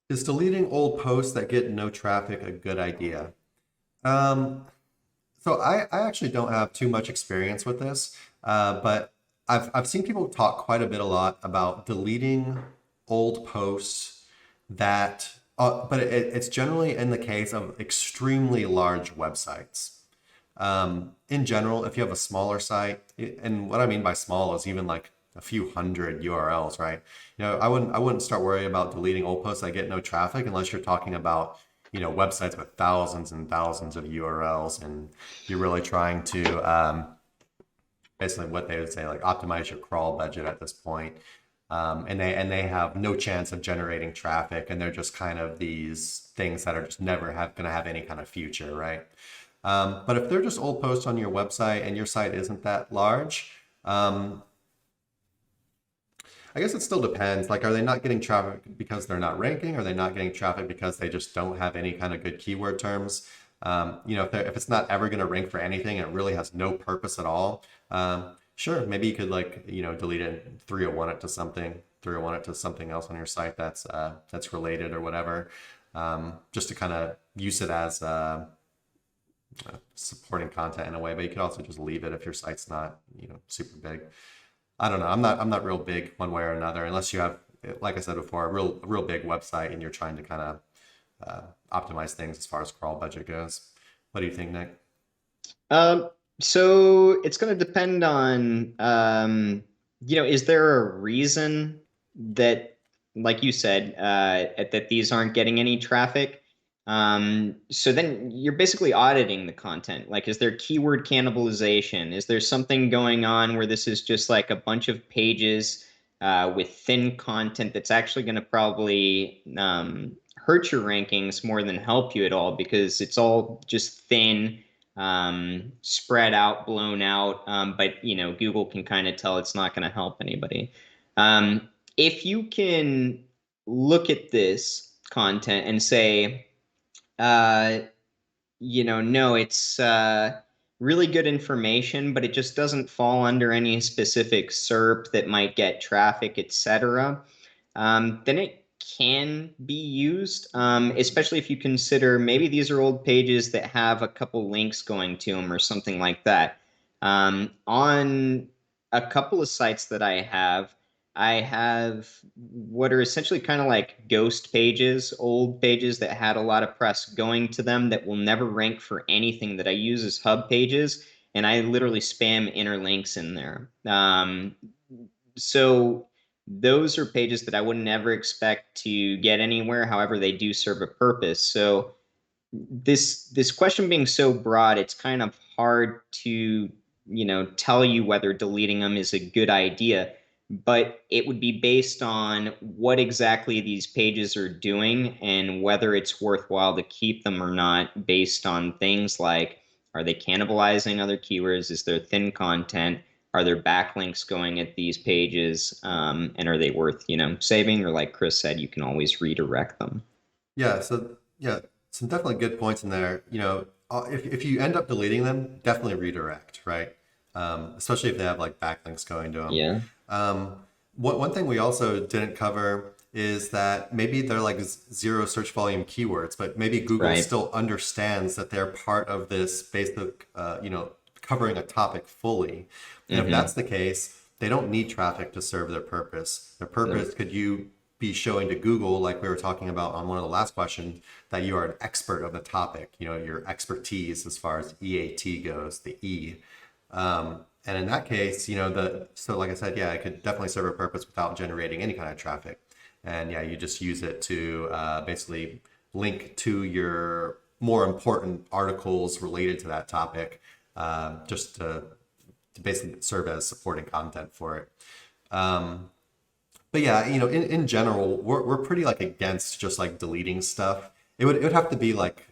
Is deleting old posts that get no traffic a good idea? Um, so I actually don't have too much experience with this, but I've seen people talk quite a bit a lot about deleting old posts that, but it's generally in the case of extremely large websites. In general, if you have a smaller site, and what I mean by small is even like a few hundred URLs, right? I wouldn't start worrying about deleting old posts that get no traffic unless you're talking about, websites with thousands and thousands of URLs, and you're really trying to basically what they would say like optimize your crawl budget at this point. And they have no chance of generating traffic, and they're just kind of these things that are just never have going to have any kind of future, right? But if they're just old posts on your website and your site isn't that large, um, I guess it still depends. Like, are they not getting traffic because they're not ranking? Are they not getting traffic because they just don't have any kind of good keyword terms? If it's not ever going to rank for anything, it really has no purpose at all. Sure, maybe you could like, delete it, 301 it to something, 301 it to something else on your site that's related or whatever, just to kind of use it as supporting content in a way. But you could also just leave it if your site's not, super big. I don't know. I'm not real big one way or another unless you have, like I said before, a real big website and you're trying to kind of optimize things as far as crawl budget goes. What do you think, Nick? So it's going to depend on, is there a reason that, like you said, that these aren't getting any traffic? So then you're basically auditing the content. Like, is there keyword cannibalization? Is there something going on where this is just like a bunch of pages with thin content that's actually going to probably hurt your rankings more than help you at all because it's all just thin, spread out, blown out. But Google can kind of tell it's not going to help anybody. If you can look at this content and say, uh, no, it's really good information, but it just doesn't fall under any specific SERP that might get traffic, etc. Then it can be used, especially if you consider maybe these are old pages that have a couple links going to them or something like that. On a couple of sites that I have what are essentially kind of like ghost pages, old pages that had a lot of press going to them that will never rank for anything that I use as hub pages. And I literally spam inner links in there. So those are pages that I would never expect to get anywhere. However, they do serve a purpose. So this question being so broad, it's kind of hard to, tell you whether deleting them is a good idea, but it would be based on what exactly these pages are doing and whether it's worthwhile to keep them or not based on things like, are they cannibalizing other keywords? Is there thin content? Are there backlinks going at these pages? And are they worth, saving? Or like Chris said, you can always redirect them. Yeah, so yeah, some definitely good points in there. If you end up deleting them, definitely redirect, right? Especially if they have like backlinks going to them. Yeah. One thing we also didn't cover is that maybe they're like zero search volume keywords, but maybe Google Right. still understands that they're part of this basic, covering a topic fully. And if Mm-hmm. that's the case, they don't need traffic to serve their purpose. Their purpose Nope. could you be showing to Google, like we were talking about on one of the last questions, that you are an expert of the topic, your expertise as far as EAT goes, the E. And in that case, so like I said, yeah, it could definitely serve a purpose without generating any kind of traffic. And yeah, you just use it to basically link to your more important articles related to that topic, just to basically serve as supporting content for it. But yeah, in general, we're pretty like against just like deleting stuff. It would have to be like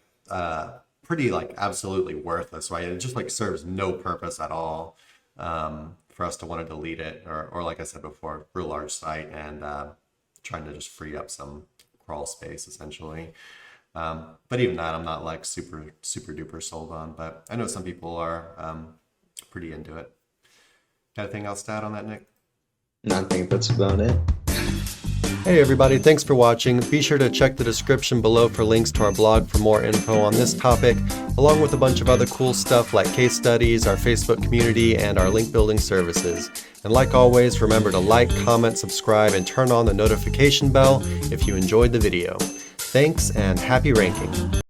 pretty like absolutely worthless, right? It just like serves no purpose at all for us to want to delete it, or like I said before, real large site and trying to just free up some crawl space essentially. But even that, I'm not like super duper sold on. But I know some people are pretty into it. Got anything else to add on that, Nick? I think that's about it. Hey everybody, thanks for watching. Be sure to check the description below for links to our blog for more info on this topic, along with a bunch of other cool stuff like case studies, our Facebook community, and our link building services. And like always, remember to like, comment, subscribe, and turn on the notification bell if you enjoyed the video. Thanks and happy ranking.